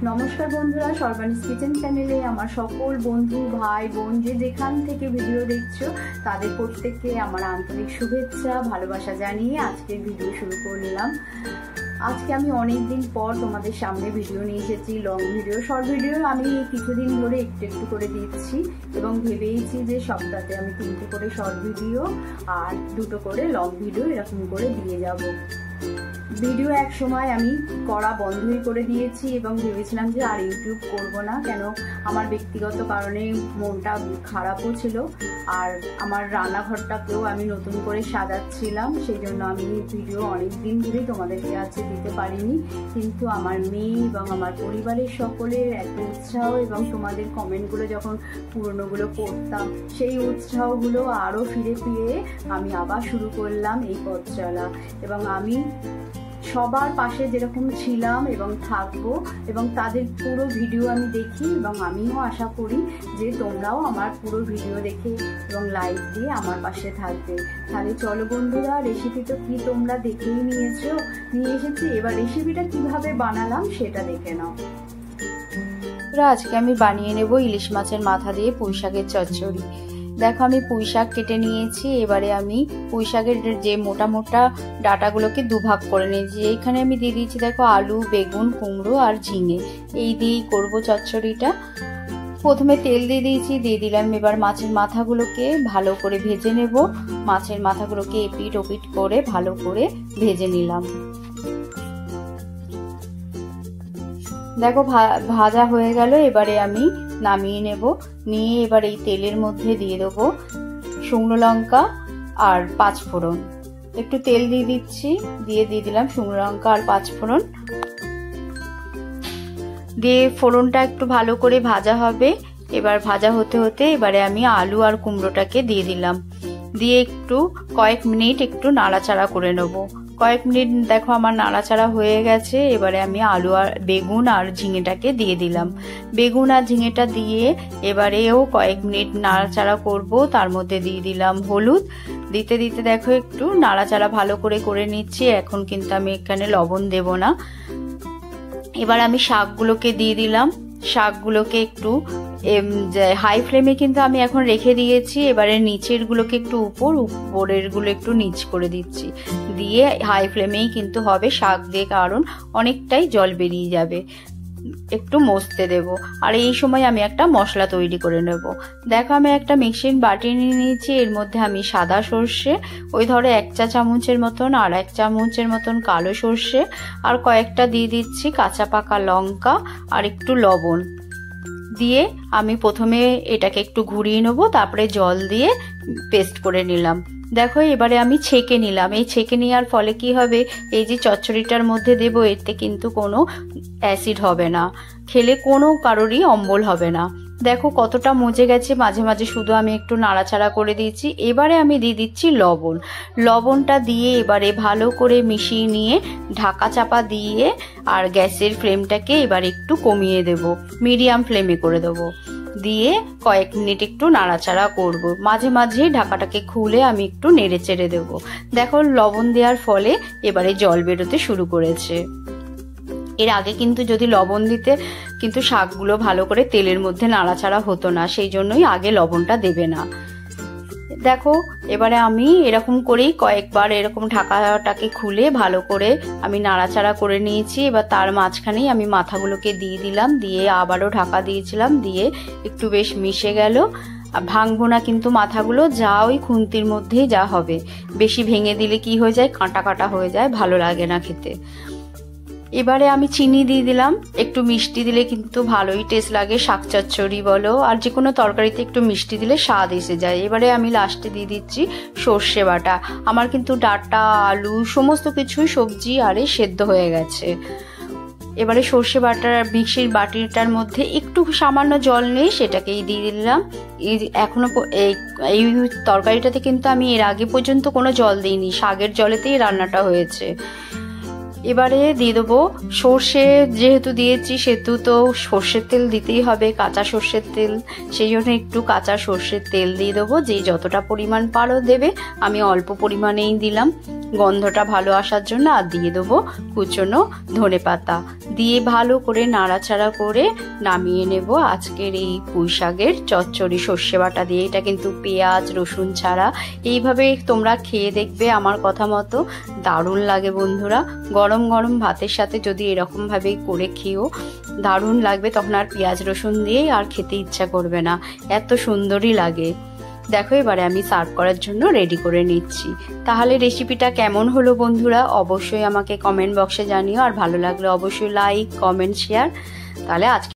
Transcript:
নমস্কার বন্ধুরা, সর্বাণীস কিচেন চ্যানেলে আমার সকল বন্ধু ভাই বোন যে যেখান থেকে ভিডিও দেখছো তাদের প্রত্যেককে আমার আন্তরিক শুভেচ্ছা ভালোবাসা জানিয়ে আজকের ভিডিও শুরু করলাম। আজকে আমি অনেক দিন পর তোমাদের সামনে ভিডিও নিয়ে এসেছি, লং ভিডিও। শর্ট ভিডিও আমি কিছুদিন ধরে একটু একটু করে দিচ্ছি এবং ভেবেইছি যে সপ্তাহে আমি 3টে করে শর্ট ভিডিও আর 2টো করে লং ভিডিও এরকম করে দিয়ে যাব। ভিডিও এক সময় আমি করা বন্ধই করে দিয়েছি এবং ভেবেছিলাম যে আর ইউটিউব করব না, কেন আমার ব্যক্তিগত কারণে মনটা খারাপও ছিল আর আমার রান্নাঘরটাকেও আমি নতুন করে সাজাচ্ছিলাম, সেই জন্য আমি ভিডিও অনেক দিন ধরেই তোমাদেরকে কাছে দিতে পারিনি। কিন্তু আমার মেয়ে এবং আমার পরিবারের সকলের এত উৎসাহ এবং তোমাদের কমেন্টগুলো যখন পুরনোগুলো পড়তাম সেই উৎসাহগুলো আরও ফিরে ফিরে আমি আবার শুরু করলাম এই পথ চলা। এবং আমি সবার পাশে যেরকম ছিলাম এবং থাকবো এবং তাদের পুরো ভিডিও আমি দেখি এবং আমিও আশা করি যে তোমরাও আমার পুরো ভিডিও দেখে এবং লাইক দিয়ে আমার পাশে থাকবে। তাহলে চলো বন্ধুরা, রেসিপি তো কি তোমরা দেখেই নিয়ে এসেছি, এবার রেসিপিটা কিভাবে বানালাম সেটা দেখে নাও। আজকে আমি বানিয়ে নেব ইলিশ মাছের মাথা দিয়ে পুঁই শাকের চচ্চড়ি। দেখো আমি পুঁই শাক কেটে নিয়েছি, এবারে আমি পুঁই শাকের যে মোটা মোটা ডাটাগুলোকে দুভাগ করে নিয়েছি। এইখানে আমি দিয়ে দিয়েছি দেখো আলু, বেগুন, কুমড়ো আর ঝিঙে, এই দিয়েই করবো চচ্চড়িটা। প্রথমে তেল দিয়ে দিয়েছি, দিয়ে দিলাম এবার মাছের মাথাগুলোকে ভালো করে ভেজে নেব। মাছের মাথাগুলোকে এপিট ওপিট করে ভালো করে ভেজে নিলাম। দেখো ভাজা হয়ে গেল, এবারে আমি নামিয়ে নেব। নিয়ে এবার এই তেলের মধ্যে দিয়ে দেবো শুকনো লঙ্কা আর 5 ফোড়ন। একটু তেল দিয়ে দিচ্ছি, দিয়ে দিলাম শুকনো লঙ্কা আর 5 ফোড়ন। দিয়ে ফোড়নটা একটু ভালো করে ভাজা হবে। এবার ভাজা হতে হতে এবারে আমি আলু আর কুমড়োটাকে দিয়ে দিলাম। দিয়ে একটু কয়েক মিনিট একটু নাড়াচাড়া করে নেবো। কয়েক মিনিট দেখো আমার নাড়াচাড়া হয়ে গেছে। এবারে আমি আলু আর বেগুন আর ঝিঙেটাকে দিয়ে দিলাম। বেগুন আর ঝিঙেটা দিয়ে এবারেও কয়েক মিনিট নাড়াচাড়া করব। তার মধ্যে দিয়ে দিলাম হলুদ। দিতে দিতে দেখো একটু নাড়াচাড়া ভালো করে নিচ্ছি। এখন কিন্তু আমি এখানে লবণ দেব না। এবার আমি শাকগুলোকে দিয়ে দিলাম। শাকগুলোকে একটু হাই ফ্লেমে কিন্তু আমি এখন রেখে দিয়েছি। এবারে নিচের গুলোকে একটু উপরের গুলো একটু নিচ করে দিচ্ছি। দিয়ে হাই ফ্লেমেই কিন্তু হবে শাক দিয়ে, কারণ অনেকটাই জল বেরিয়ে যাবে। একটু মস্তে দেব। আর এই সময় আমি একটা মশলা তৈরি করে নেব। দেখো আমি একটা মিক্সিং বাটি নিয়ে নিয়েছি। এর মধ্যে আমি সাদা সর্ষে, ওই ধরো 1 চা চামচের মতন, আর 1 চামচের মতন কালো সর্ষে, আর কয়েকটা দিয়ে দিচ্ছি কাঁচা পাকা লঙ্কা আর একটু লবণ দিয়ে আমি প্রথমে এটাকে একটু ঘুরিয়ে নেবো, তারপরে জল দিয়ে পেস্ট করে নিলাম। দেখো এবারে আমি ছেঁকে নিলাম। এই ছেঁকে নেওয়ার ফলে কি হবে, এই যে চচ্চড়িটার মধ্যে দেবো এতে কিন্তু কোনো অ্যাসিড হবে না, খেলে কোনো কারোরই অম্বল হবে না। দেখো কতটা মজে গেছে, মাঝে মাঝে শুধু আমি একটু নাড়াচাড়া করে দিয়েছি। এবারে আমি দিয়ে দিচ্ছি লবণ। লবণটা দিয়ে এবারে ভালো করে মিশিয়ে নিয়ে ঢাকা চাপা দিয়ে আর গ্যাসের ফ্লেমটাকে এবার একটু কমিয়ে দেব, মিডিয়াম ফ্লেমে করে দেবো। দিয়ে কয়েক মিনিট একটু নাড়াচাড়া করব। মাঝে মাঝে ঢাকাটাকে খুলে আমি একটু নেড়ে চেড়ে দেবো। দেখো লবণ দেওয়ার ফলে এবারে জল বেরোতে শুরু করেছে। এর আগে কিন্তু যদি লবণ দিতে কিন্তু শাকগুলো ভালো করে তেলের মধ্যে নাড়াচাড়া হতো না, সেই জন্যই আগে লবণটা দেবে না। দেখো এবারে আমি এরকম করেই কয়েকবার এরকম ঢাকাটাকে খুলে ভালো করে আমি নাড়াচাড়া করে নিয়েছি। এবার তার মাঝখানেই আমি মাথাগুলোকে দিয়ে দিলাম, দিয়ে আবারও ঢাকা দিয়েছিলাম, দিয়ে একটু বেশ মিশে গেল। ভাঙবো না কিন্তু মাথাগুলো, যা ওই খুন্তির মধ্যেই যা হবে। বেশি ভেঙে দিলে কি হয়ে যায়, কাঁটা কাঁটা হয়ে যায়, ভালো লাগে না খেতে। এবারে আমি চিনি দিয়ে দিলাম। একটু মিষ্টি দিলে কিন্তু ভালোই টেস্ট লাগে, শাক চচ্চড়ি বলো আর যে কোনো তরকারিতে একটু মিষ্টি দিলে স্বাদ এসে যায়। এবারে আমি লাস্টে দিয়ে দিচ্ছি সর্ষে বাটা। আমার কিন্তু ডাঁটা, আলু সমস্ত কিছুই সবজি আরে সেদ্ধ হয়ে গেছে। এবারে সর্ষে বাটার মিক্সির বাটিটার মধ্যে একটু সামান্য জল নেই, সেটাকেই দিয়ে দিলাম। এখনো এই তরকারিটাতে কিন্তু আমি এর আগে পর্যন্ত কোনো জল দিইনি, শাকের জলেতেই রান্নাটা হয়েছে। এবারে দিয়ে দেবো সর্ষে, যেহেতু দিয়েছি সেহেতু তো সর্ষের তেল দিতেই হবে, কাঁচা সর্ষের তেল, সেই জন্য একটু কাঁচা সর্ষের তেল দিয়ে দেবো। যেই যতটা পরিমাণ পারো দেবে, আমি অল্প পরিমাণেই দিলাম গন্ধটা ভালো আসার জন্য। আর দিয়ে দেবো কুচনো ধনেপাতা দিয়ে ভালো করে নাড়াচাড়া করে নামিয়ে নেব আজকের এই পুঁই শাকের চচ্চড়ি সর্ষে বাটা দিয়ে। এটা কিন্তু পেঁয়াজ রসুন ছাড়া। এইভাবে তোমরা খেয়ে দেখবে, আমার কথা মতো দারুণ লাগে বন্ধুরা। গরম গরম ভাতের সাথে যদি এরকম ভাবে করে খেও দারুণ লাগবে, তখন আর পেঁয়াজ রসুন দিয়ে আর খেতে ইচ্ছা করবে না, এত সুন্দরই লাগে। দেখো এবারে আমি সার্ভ করার জন্য রেডি করে নিচ্ছি। তাহলে রেসিপিটা কেমন হলো বন্ধুরা অবশ্যই আমাকে কমেন্ট বক্সে জানিও, আর ভালো লাগলে অবশ্যই লাইক কমেন্ট শেয়ার। তাহলে আজকে